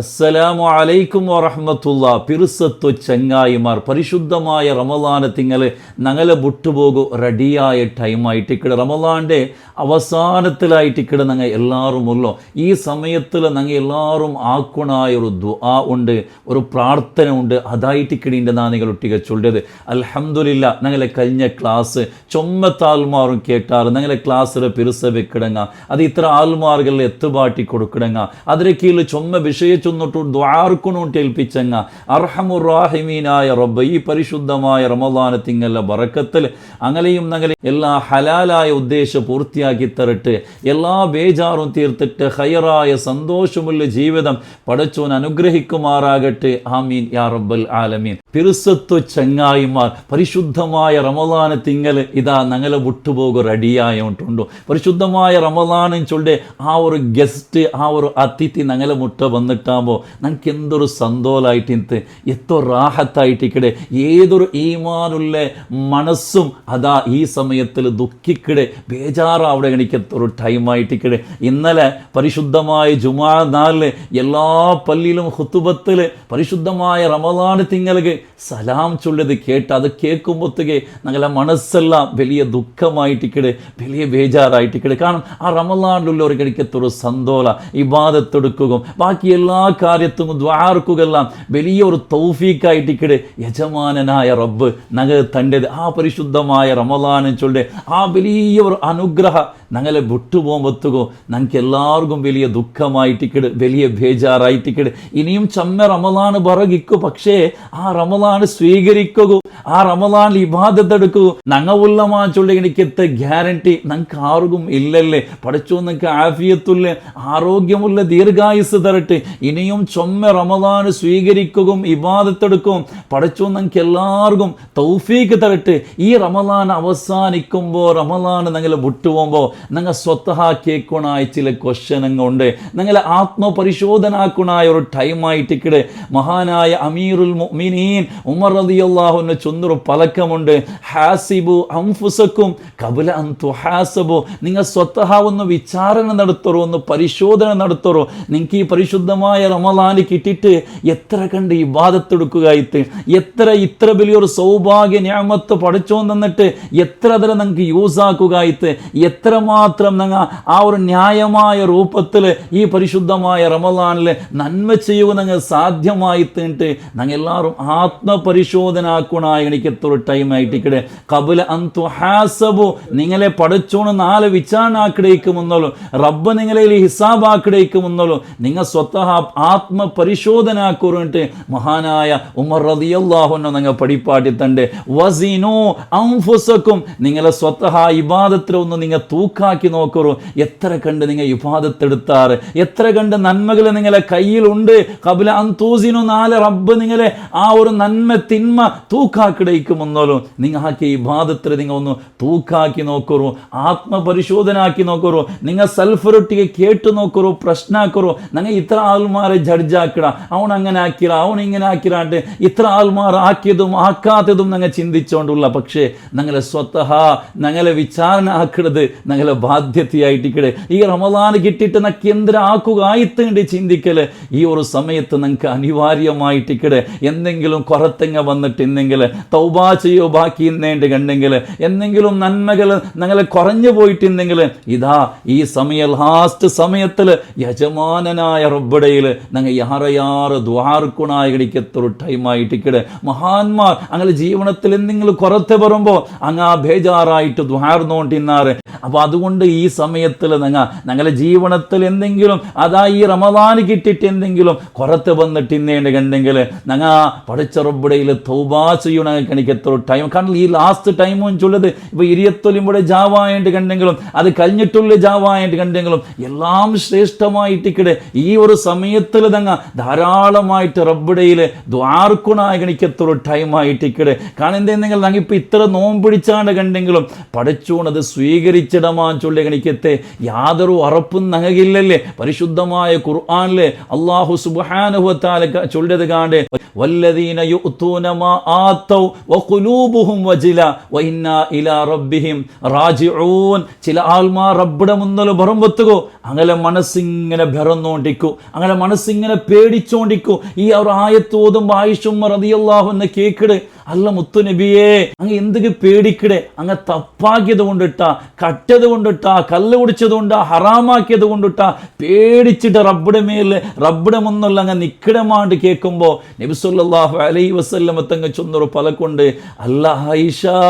അസ്സലാമു അലൈക്കും വറഹ്മത്തുള്ളാ. പിറുസത്തു ചങ്ങായിമാർ, പരിശുദ്ധമായ റമളാന് തിങ്കൾ ഞങ്ങളെ വിട്ടുപോകൂ റെഡിയായ ടൈമായിട്ടിക്കട്. റമളാൻ്റെ അവസാനത്തിലായിട്ടിക്കട് ഞങ്ങൾ എല്ലാവരും ഉള്ളോ. ഈ സമയത്തിൽ ഞങ്ങൾ എല്ലാവരും ആക്കുണായ ഒരു ദുആ ഉണ്ട്, ഒരു പ്രാർത്ഥന ഉണ്ട്. അതായിട്ടിക്കടിൻ്റെ നിങ്ങൾ ഒട്ടിക ചൊല്ലത്. അൽഹംദുലില്ലാ, ഞങ്ങളെ കഴിഞ്ഞ ക്ലാസ് ചൊമ്മത്താൽമാറും കേട്ടാറ്. ഞങ്ങളെ ക്ലാസ്സിൽ പിറുസ വെക്കിടങ്ങ, അത് ഇത്ര ആൽമാർകളിൽ എത്തുപാട്ടി കൊടുക്കിടങ്ങ. അതിന് കീഴിൽ ചൊമ്മ വിഷയ ചൊന്നിട്ടു ദ്വാർക്കുണൂട്ട് ഏൽപ്പിച്ചങ്ങ. അർഹമുറാഹിമീനായ റബ്ബ്, ഈ പരിശുദ്ധമായ റമളാന് തിങ്ങല്ല ബറക്കത്തിൽ അങ്ങനെയും ഞങ്ങളെ എല്ലാ ഹലാലായ ഉദ്ദേശം പൂർത്തിയാക്കി തരട്ടെ. എല്ലാ ബേജാറും തീർത്തിട്ട് ഹൈറായ സന്തോഷമുള്ള ജീവിതം പടച്ചോൻ അനുഗ്രഹിക്കുമാറാകട്ടെ. ആമീൻ യാ റബ്ബൽ ആലമീൻ. പിറുസത്തു ചങ്ങായിമാർ, പരിശുദ്ധമായ റമളാന് തിങ്ങൽ ഇതാ ഞങ്ങളെ വിട്ടുപോകും റെഡിയായോണ്ടുണ്ടോ. പരിശുദ്ധമായ റമളാനും ചൊല്ലെ ആ ഒരു ഗസ്റ്റ്, ആ ഒരു അതിഥി ഞങ്ങളെ മുട്ട വന്നിട്ടാകുമ്പോൾ ഞങ്ങൾക്ക് എന്തൊരു സന്തോഷമായിട്ട് എത്തോ റാഹത്തായിട്ടിക്കടെ. ഏതൊരു ഈമാനുള്ള മനസ്സും അതാ ഈ സമയത്തിൽ ദുഃഖിക്കടെ, ബേജാറാവിടെ എനിക്കെത്തൊരു ടൈമായിട്ടിക്കടെ. ഇന്നലെ പരിശുദ്ധമായ ജുമാ നാളിൽ എല്ലാ പള്ളിയിലും ഖുതുബത്തിൽ പരിശുദ്ധമായ റമളാന് തിങ്ങൾക്ക് സലാം ചൊല്ലത് കേട്ട് അത് കേൾക്കുമ്പോഴത്തേക്ക് ഞങ്ങളെ മനസ്സെല്ലാം വലിയ ദുഃഖമായിട്ടിക്കടെ, വലിയ ബേജാറായിട്ടിക്കടെ. കാരണം ആ റമളാനിലുള്ളവർക്ക് എനിക്കെത്തൊരു സന്തോഷ ഇബാദത്തെടുക്കുകയും ബാക്കി എല്ലാ കാര്യത്തും ദ്വാർക്കുകയെല്ലാം വലിയ ഒരു തൗഫീഖായിട്ടിക്കടെ. യജമാനനായ റബ്ബ് ഞങ്ങൾ തൻ്റെത് ആ പരിശുദ്ധമായ റമളാന് ചൊല്ലെ ആ വലിയ ഒരു അനുഗ്രഹ ഞങ്ങളെ വിട്ടുപോകുമ്പോഴത്തേക്കോ ഞങ്ങൾക്ക് എല്ലാവർക്കും വലിയ ദുഃഖമായിട്ടിക്കട്, വലിയ ബേജാറായിട്ടിക്കട്. ഇനിയും ചമ്മ റമളാന് ബറകിക്കു, പക്ഷേ ആ റമളാന് സ്വീകരിക്കൂ, ആ റമളാനിൽ ഇബാദത്ത് എടുക്കൂ. ഞങ്ങൾ ഉള്ളമാ ചൊല്ലി എനിക്കെത്ത ഗ്യാരണ്ടി ഞങ്ങൾക്ക് ആർക്കും ഇല്ലല്ലേ. പഠിച്ചോ, നിങ്ങൾക്ക് ആഫിയത്തുള്ള ആരോഗ്യമുള്ള ദീർഘായുസ് തരട്ടെ. ഇനിയും ചൊമ്മ റമളാന് സ്വീകരിക്കുകയും ഇബാദത്തെടുക്കും പഠിച്ചോ, ഞങ്ങൾക്ക് എല്ലാവർക്കും തൗഫീഖ് തരട്ടെ. ഈ റമളാൻ അവസാനിക്കുമ്പോൾ, റമളാൻ ഞങ്ങൾ വിട്ടുപോകുമ്പോൾ ഞങ്ങൾ സ്വത്തഹാ കേൾക്കണായ ചില ക്വസ്റ്റ്യനുണ്ട്. ഞങ്ങളെ ആത്മപരിശോധനാക്കുണായ ഒരു ടൈമായിട്ടിക്കടെ. മഹാനായ അമീറുൽ മുഅ്മിനീൻ ഉമർ റളിയല്ലാഹു അൻഹു ചൊന്നൊരു പലക്കമുണ്ട്. ഹാസിബു അൻഫുസക്കും ഖബ്ല അൻ തുഹാസബു. നിങ്ങൾ സ്വത്തഹാ ഒന്ന് വിചാരണ നടത്തറോ, ഒന്ന് പരിശോധന നടത്തറോ. നിങ്ങൾക്ക് ഈ പരിശുദ്ധമായ റമളാന് കിട്ടിയിട്ട് എത്ര കണ്ട് ഇബാദത്തെടുക്കുകയായിട്ട്, ഇത്ര വലിയൊരു സൗഭാഗ്യ നിഅമത്ത് പഠിച്ചോൻ തന്നിട്ട് എത്ര തരം നിങ്ങൾക്ക് യൂസ് ആക്കുകയായിട്ട്, എത്രമാത്രം ഞങ്ങൾ ആ ഒരു ന്യായമായ രൂപത്തിൽ ഈ പരിശുദ്ധമായ റമളാനിൽ നന്മ ചെയ്യുക ഞങ്ങൾ സാധ്യമായിട്ടിട്ട് ഞങ്ങൾ എല്ലാവരും ആത്മപരിശോധനാക്കുണായ എനിക്കെത്തൊരു ടൈമായിട്ടിക്കടെ. ഖബ്ല അൻ തുഹാസബു, നിങ്ങളെ പഠിച്ചോണ് നാളെ വിചാരണാക്കിടയിക്കുമെന്നോളൂ, റബ്ബ് നിങ്ങളെ ഹിസാബാക്കിടയിക്കുമെന്നോളൂ. നിങ്ങൾ സ്വത്തഹ ആത്മപരിശോധനാക്കുറിട്ട് മഹാനായ ഉമർ റളിയല്ലാഹു അൻഹു ഞങ്ങൾ പഠിപ്പാട്ടി തൻ്റെ. വസിനു അൻഫുസക്കും, നിങ്ങളെ സ്വത്തഹ ഇബാദത്തിൽ ഒന്ന് നിങ്ങൾ തൂക്കാക്കി നോക്കൂ. എത്ര കണ്ട് നിങ്ങൾ ഇബാദത്തെടുത്താറ്, എത്ര കണ്ട് നന്മകൾ നിങ്ങളെ കയ്യിലുണ്ട്. ഖബ്ല അൻ തൂസിനു, നാളെ റബ്ബ് നിങ്ങളെ ആ ഒരു നന്മ തിന്മ തൂക്കാക്കിടയിക്കുമെന്നോളൂ. നിങ്ങൾ ആക്കി ഇബാദത്തിൽ നിങ്ങൾ ഒന്ന് തൂക്കാക്കി നോക്കൂ, ആത്മപരിശോധനാക്കി നോക്കൂ. നിങ്ങൾ സെൽഫറൊട്ടിಗೆ കേട്ടു നോക്കൂ, പ്രശ്നാക്കൂ. ഞങ്ങൾ ഇത്ര ആൾമാരെ ജഡ്ജാക്കിട, അവൻ അങ്ങനെ ആക്കിറ, അവൻ ഇങ്ങനെ ആക്കിറാണ്ട് ഇത്ര ആൾമാർ ആക്കിയതും ആക്കാത്തതും ഞങ്ങൾ ചിന്തിച്ചോണ്ടുള്ള. പക്ഷേ ഞങ്ങളെ സ്വത്തഹ ഞങ്ങളെ വിചാരണ ആക്കിടത് ഞങ്ങളെ ബാധ്യതയായിട്ടിക്കടെ. ഈ റമളാന് കിട്ടിയിട്ട് ഞങ്ങൾക്ക് എന്തിനാ ആക്കുക ആയിട്ടുണ്ട് ചിന്തിക്കല്. ഈ ഒരു സമയത്ത് ഞങ്ങൾക്ക് അനിവാര്യമായിട്ടിക്കടെ. എന്തെങ്കിലും കുറത്തെങ്ങ വന്നിട്ടുണ്ടെങ്കിൽ തൗബാ ചെയ്യോ, ബാക്കി ഇന്നേണ്ട് കണ്ടെങ്കിൽ എന്തെങ്കിലും നന്മകൾ ഞങ്ങളെ കുറഞ്ഞു പോയിട്ടുണ്ടെങ്കിൽ ഇതാ ഈ ലാസ്റ്റ് സമയത്തിൽ യജമാനനായ റബ്ബടയിൽ ഞങ്ങൾ യാറെ ദ്വാർക്കുണായ കിടക്കത്തൊരു ടൈമായിട്ടിക്കടെ. മഹാന്മാർ അങ്ങനെ ജീവനത്തിൽ എന്തെങ്കിലും കുറത്ത് വരുമ്പോൾ അങ്ങ് ആ ബേജാറായിട്ട് ദ്വാർന്നോണ്ടിന്നാറ്. അപ്പോൾ അതുകൊണ്ട് ഈ സമയത്തിൽ ഞങ്ങളെ ജീവനത്തിൽ എന്തെങ്കിലും അതാ ഈ റമളാന് കിട്ടിയിട്ട് എന്തെങ്കിലും കുറത്ത് വന്നിട്ടിന്നേണ്ട് കണ്ടെങ്കിൽ ഞങ്ങൾ പഠിച്ച റബ്ബടയിൽ തൗബാ ചെയ്യണം. എനിക്ക് എത്ര ടൈം, കാരണം ഈ ലാസ്റ്റ് ടൈമും ചൊല്ലത് ഇപ്പോൾ ഇരിയത്തൊലിമ്പടെ ജാവായിട്ട് കണ്ടെങ്കിലും അത് കഴിഞ്ഞിട്ടുള്ള ജാവായിട്ട് കണ്ടെങ്കിലും എല്ലാം ശ്രേഷ്ഠമായിട്ടിക്കടെ. ഈ ഒരു സമയത്തിൽ ഞങ്ങൾ ധാരാളമായിട്ട് റബ്ബടയിൽ ദ്വാർക്കുണായ എനിക്ക് എത്ര ടൈമായിട്ടിക്കടെ. കാരണം എന്തെങ്കിലും ഞങ്ങൾ ഇപ്പം ഇത്ര നോമ്പ് പിടിച്ചാണ്ട് കണ്ടെങ്കിലും പഠിച്ചോണത് സ്വീകരിച്ചിടമാ ചൊല്ലുമാൻ ചൊല്ലുകണിക്കത്തെ യാതൊരു ഉറപ്പും നങ്ങകില്ലല്ലേ. പരിശുദ്ധമായ ഖുർആനിലെ അല്ലാഹു സുബ്ഹാനഹു വ തആല ചൊല്ലിയത് കാണ്ട് വല്ലദീന യുഅ്തൂന മാ ആതൗ വഖുലൂബുഹും വജില വഇന്നാ ഇലാ റബ്ബിഹിം റാജിഊൻ. ചില ആൾമാർ റബ്ബിടെ മുന്നിൽ ബറമ്പത്തുകോ അങ്ങനെ മനസ്സിങ്ങനെ ബെറന്നോണ്ടിക്കൂ, അങ്ങനെ മനസ്സിങ്ങനെ പേടിച്ചോണ്ടിക്കൂ. ഈ ഒരു ആയത്ത് ഓതുമ്പോൾ ആയിഷ റളിയല്ലാഹു അൻഹ കേക്കിട്, അല്ല മുത്തു നബിയേ അങ്ങ് എന്തൊക്കെ പേടിക്കിടെ, അങ്ങ് തപ്പാക്കിയത് കൊണ്ടിട്ടാ, കട്ടത് കൊണ്ടിട്ടാ, കല്ല് കുടിച്ചത് കൊണ്ടാ, ഹറാമാക്കിയത് കൊണ്ടിട്ടാ പേടിച്ചിട്ട് റബ്ബിടെ മേല് റബ്ബിടെ മുന്നുള്ള അങ്ങ് നിക്കിടമാണ്ട് കേൾക്കുമ്പോ നബി സല്ലല്ലാഹു അലൈഹി വസല്ലം തങ്ങ ചൊന്നൊരു പലക്കൊണ്ട് അല്ല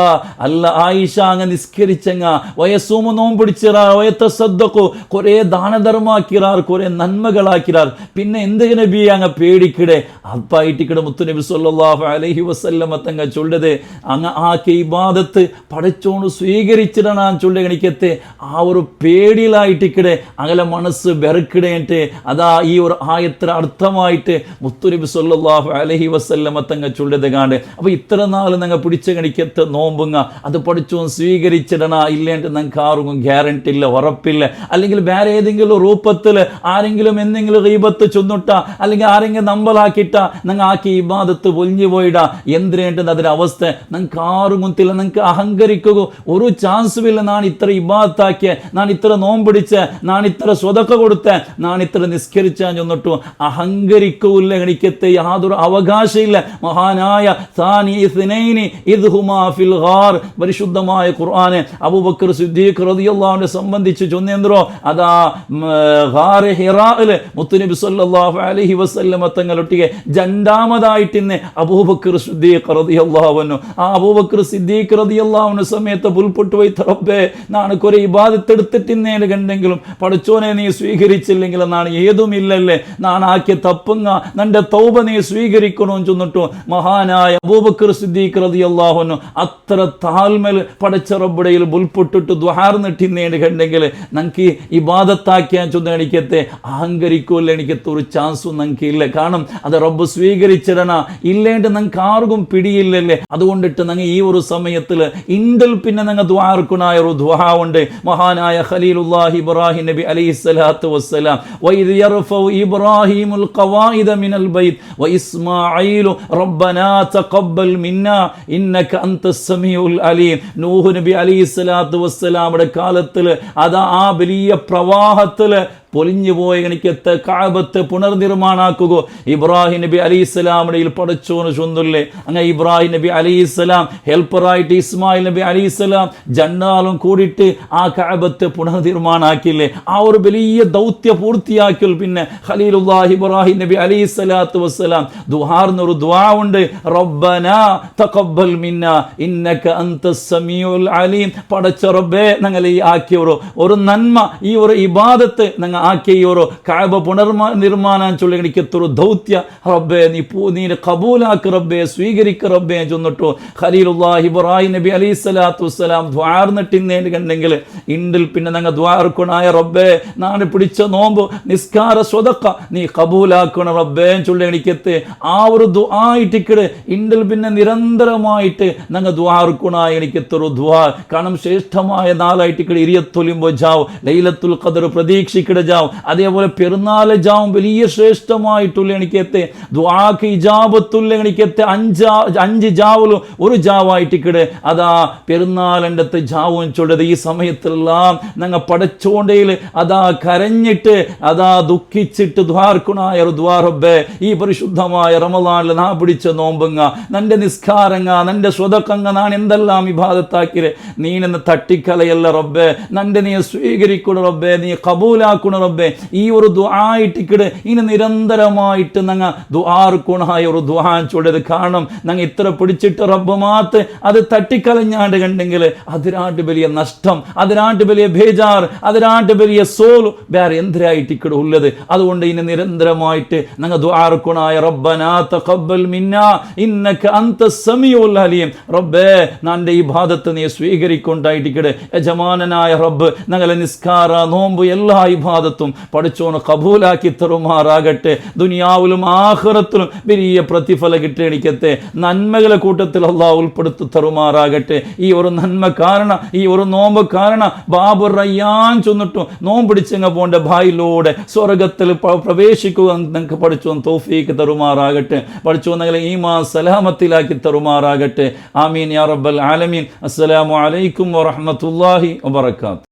ആയിഷ അങ്ങ് നിസ്കരിച്ചങ്ങ വയസ്സൂമ നോമ്പിടിച്ചിറ വയത്തസദ്ദഖു കുറെ ദാനധർമാക്കിറാർ, കുറെ നന്മകളാക്കിറാർ, പിന്നെ എന്തിനു നബിയെ അങ്ങ് പേടിക്കിടെ. അപ്പായിട്ടിക്കിടെ മുത്തു നബി സല്ലല്ലാഹു അലൈഹി വസല്ലം തങ്ങ ചൊല്ലത് അങ്ങ് ആ ഇബാദത്ത് പടച്ചോണ് സ്വീകരിച്ചിടാൻ ചൊല്ലുകണിക്കത്തെ ആ ഒരു പേടിയിലായിട്ടിക്കിടെ അങ്ങനെ മനസ്സ് ബെറുക്കിടേട്ട്. അതാ ഈ ഒരു ആയത്തിന് അർത്ഥമായിട്ട് മുത്തുനബി സല്ലല്ലാഹു അലൈഹി വസല്ലം തങ്ങ ചൊല്ലത് കാണ്ട്. അപ്പൊ ഇത്ര നാൾ ഞങ്ങൾ പിടിച്ച കണിക്കത്ത് നോമ്പുങ്ങ അത് പഠിച്ചോൻ സ്വീകരിച്ചിടണ ഇല്ലേണ്ട ഞങ്ങൾക്ക് ആർക്കും ഗ്യാരണ്ടി ഇല്ല, ഉറപ്പില്ല. അല്ലെങ്കിൽ വേറെ ഏതെങ്കിലും രൂപത്തിൽ ആരെങ്കിലും എന്തെങ്കിലും ഗീബത്ത് ചൊന്നിട്ട അല്ലെങ്കിൽ ആരെങ്കിലും നമ്പലാക്കിയിട്ട ഞങ്ങൾ ആക്കി ഇബാദത്ത് പൊലിഞ്ഞു പോയിടാ എന്തിനേണ്ടത് അതിന്റെ അവസ്ഥ ഞങ്ങൾക്ക് ആരും കുത്തില്ല. നിങ്ങൾക്ക് അഹങ്കരിക്കുക ഒരു ചാൻസും ഇല്ല. ഞാൻ ഇത്ര ഇബാദത്താക്കിയ, ഞാൻ ഇത്ര നോമ്പിടിച്ച്, ഞാൻ ഇത്ര സ്വതക്ക കൊടുത്ത്, ഞാൻ ഇത്ര നിസ്കരിച്ചാൻ ചെന്നിട്ടു അഹങ്കരിക്കൂല്ല. എനിക്കത്തെ യാതൊരു അവകാശമില്ല. മഹാനായ പരിശുദ്ധമായ ഖുർആന് അബൂബക്കർ സിദ്ദീഖ് റളിയല്ലാഹു അൻഹു സംബന്ധിച്ച് ചൊന്നേന്ദ്രോ അതാ ഗാർ ഹിറായില് മുത്തുനബി സല്ലല്ലാഹു അലൈഹി വസല്ലം തങ്ങളൊട്ടിಗೆ രണ്ടാമതായിട്ട് ഇന്ന് അബൂബക്കർ സിദ്ദീഖ് റളിയല്ലാഹു അൻഹു ആ അബൂബക്കർ സിദ്ദീഖ് റളിയല്ലാഹു അൻഹു സമയത്ത് പുൽപൊട്ട് പോയി റബ്ബേ നാണ് കുറെ ഇബാദത്ത് എടുത്തിട്ടിന്നേന് കണ്ടെങ്കിലും പടച്ചോനെ നീ സ്വീകരിച്ചില്ലെങ്കിൽ നാണ് ഏതുമില്ലല്ലേ, നാണ് ആക്കിയ തപ്പുങ്ങ നന്റെ തൗബ നീ സ്വീകരിക്കണമെന്ന് ചൊന്നിട്ടു മഹാനായ അബൂബക്കർ സിദ്ദീഖ് റളിയല്ലാഹു അൻഹു അത്ര താൽമൽ പടച്ച റബ്ബുടയിൽ പുൽപൊട്ടിട്ട് ദ്വാർന്നിട്ടിന്നേന് കണ്ടെങ്കിൽ നമുക്ക് ഇബാദത്താക്കിയാൻ ചൊന്നടിക്കത്തെ അഹങ്കരിക്കൂല്ല. എനിക്കത്തെ ഒരു ചാൻസും നമുക്ക് ഇല്ല. കാരണം അത് റബ്ബ് സ്വീകരിച്ചിടണ ഇല്ലേണ്ട് നമുക്ക് ആർക്കും പിടിയില്ലല്ലേ. അതുകൊണ്ടിട്ട് ഞങ്ങൾ ഈ ഒരു സമയത്തിൽ ഇണ്ടൽ പിന്നെ ഞങ്ങൾ ദ്വാർക്കുനായ ഒരു ദുആ ഉണ്ട്. മഹാനായ ഖലീലുല്ലാഹി ഇബ്രാഹിം നബി അലൈഹിസ്സലാത്തു വസ്സലാം വഇദ് യർഫഉ ഇബ്രാഹിമുൽ ഖവായിദ മിനൽ ബൈത്ത് വഇസ്മാഈലു റബ്ബനാ തഖബ്ബൽ മിന്നാ ഇന്നക അൻതസ് സമീഉൽ അലീം. നൂഹ് നബി അലൈഹിസ്സലാത്തു വസ്സലാമിന്റെ കാലത്തിൽ അതാ ആ വലിയ പ്രവാഹത്തിൽ പൊലിഞ്ഞു പോയ എനിക്കത്തെ കാബത്ത് പുനർനിർമ്മാണാക്കുക. ഇബ്രാഹിം നബി അലൈഹിസ്സലാമിന്റെ പടച്ചോന് ചൊന്നില്ലേ അങ്ങനെ ഇബ്രാഹിം നബി അലൈഹിസ്സലാം ഹെൽപ്പറായിട്ട് ഇസ്മായിൽ നബി അലൈഹിസ്സലാം ജന്നാലും കൂടിയിട്ട് ആ കാബത്ത് പുനർനിർമ്മാണാക്കില്ലേ. ആ ഒരു വലിയ ദൗത്യ പൂർത്തിയാക്കിയ പിന്നെ ഖലീലുല്ലാഹി ഇബ്രാഹിം നബി അലൈഹിസ്സലാത്തു വസ്സലാം ദുആർന്നൊരു ദുആ ഉണ്ട്. റബ്ബനാ തഖബ്ബൽ മിന്നാ ഇന്നക അൻതസ് സമീഉൽ അലീം. പടച്ച റബ്ബേ ഞങ്ങൾ ഈ ആക്കിയ ഒരു നന്മ ഈ ഒരു ഇബാദത്ത് ഞങ്ങൾ ആക്കിയൊരു കഅബ പുനർനിർമ്മാണം ചൊല്ലിക്കത്തൊരു ദൗത്യ റബ്ബേ നീ കബൂലാക്ക് റബ്ബേ, സ്വീകരിക്ക റബ്ബേ ചൊന്നിട്ടു ഖലീലുല്ലാഹി ഇബ്രാഹിം നബി അലൈഹിസ്സലാത്തു വസ്സലാം ദ്വാർന്നിട്ടിന്നേന് കണ്ടെങ്കിൽ ഇണ്ടിൽ പിന്നെ ഞങ്ങൾ ദ്വാർക്കുണായ റബ്ബേ നാണ് പിടിച്ച നോമ്പ് നിസ്കാര സ്വതക്ക നീ കബൂലാക്കണം റബ്ബേ ചൊല്ലിക്കത്ത് ആ ഒരു ദുആയിട്ടിക്കട് ഇണ്ടിൽ പിന്നെ നിരന്തരമായിട്ട് ഞങ്ങൾ ദ്വാർക്കുണായ എനിക്കത്തൊരു ദുആ. കാരണം ശ്രേഷ്ഠമായ നാളായിട്ടിക്കട് ഇരിയത്തൊലിമ്പോ ജാവ് ലൈലത്തുൽ ഖദർ പ്രതീക്ഷിക്കട ജാവ്, അതേപോലെ പെരുന്നാള് ജാവും വലിയ ശ്രേഷ്ഠമായിട്ടുള്ള എനിക്കത്തെ ദുആക്ക് ഇജാബത്തുള്ള എനിക്കത്തെ അഞ്ച് ജാവലും ഒരു ജാവായിട്ടിക്കട് അതാ പെരുന്നാളിൻ്റെ ജാവും ചൊല്ലത്. ഈ സമയത്തെല്ലാം ഞങ്ങൾ പടച്ചോണ്ടയിൽ അതാ കരഞ്ഞിട്ട് അതാ ദുഃഖിച്ചിട്ട് ദ്വാർക്കുണായ ഒരു ദ്വാറബ്ബേ ഈ പരിശുദ്ധമായ റമളാനിൽ നാ പിടിച്ച നോമ്പങ്ങ നന്റെ നിസ്കാരങ്ങ നന്റെ സ്വതക്കങ്ങ നാൻ എന്തെല്ലാം ഇബാദത്താക്കിരെ നീ നിന്ന് തട്ടിക്കലയല്ല റബ്ബേ, നന്റെ നീ സ്വീകരിക്കണം റബ്ബേ, നീ കബൂലാക്കണം റബ്ബേ. ഈ ഒരു ദുആയിട്ടിക്കട് ഇനി നിരന്തരമായിട്ട് ഞങ്ങൾ ദുആർക്കുണായ ഒരു ദുആ ചൊല്ലത്. കാരണം ഞങ്ങൾ ഇത്ര പിടിച്ചിട്ട് റബ്ബ് മാത്ത് അത് തട്ടിക്കലഞ്ഞാണ്ട് കണ്ടെങ്കിൽ അതിനാട്ട് വലിയ നഷ്ടം, അതിനാട്ട് വലിയ ബേജാർ, അതിനാട്ട് വലിയ സോൽ വേറെ എന്തിനായിട്ടിക്കട് ഉള്ളത്. അതുകൊണ്ട് ഇനി നിരന്തരമായിട്ട് ഞങ്ങൾ ദുആർക്കുണായ റബ്ബനാ തഖബ്ബൽ മിന്നാ ഇന്നക അൻതസ് സമീഉൽ അലീം. റബ്ബേ നന്റെ ഈ ഇബാദത്ത് നീ സ്വീകരിക്കൊണ്ടായിട്ടിക്കട്. യജമാനനായ റബ്ബ് ഞങ്ങളെ നിസ്കാര നോമ്പ് എല്ലാ ഇബാദത്ത് ഇബാദത്തും പഠിച്ചോന് കബൂലാക്കി തരുമാറാകട്ടെ. ദുനിയാവിലും ആഖിറത്തിലും വലിയ പ്രതിഫലം കിട്ടേണിക്കത്തെ നന്മകളെ കൂട്ടത്തിൽ അള്ളാഹു ഉൾപ്പെടുത്തി തരുമാറാകട്ടെ. ഈ ഒരു നന്മ കാരണം, ഈ ഒരു നോമ്പ് കാരണം ബാബു റയ്യാൻ ചൊന്നിട്ടു നോമ്പിടിച്ചങ്ങ പോണ്ട ഭായിലൂടെ സ്വർഗത്തിൽ പ്രവേശിക്കുക നിങ്ങൾക്ക് പഠിച്ചോ തൗഫീക്ക് തരുമാറാകട്ടെ. പഠിച്ചോ നിങ്ങളെ ഈമാൻ സലാമത്തിലാക്കി തരുമാറാകട്ടെ. ആമീൻ യാ റബ്ബൽ ആലമീൻ. അസ്സലാമു അലൈക്കും വറഹ്മത്തുള്ളാഹി വബറകാതുഹു.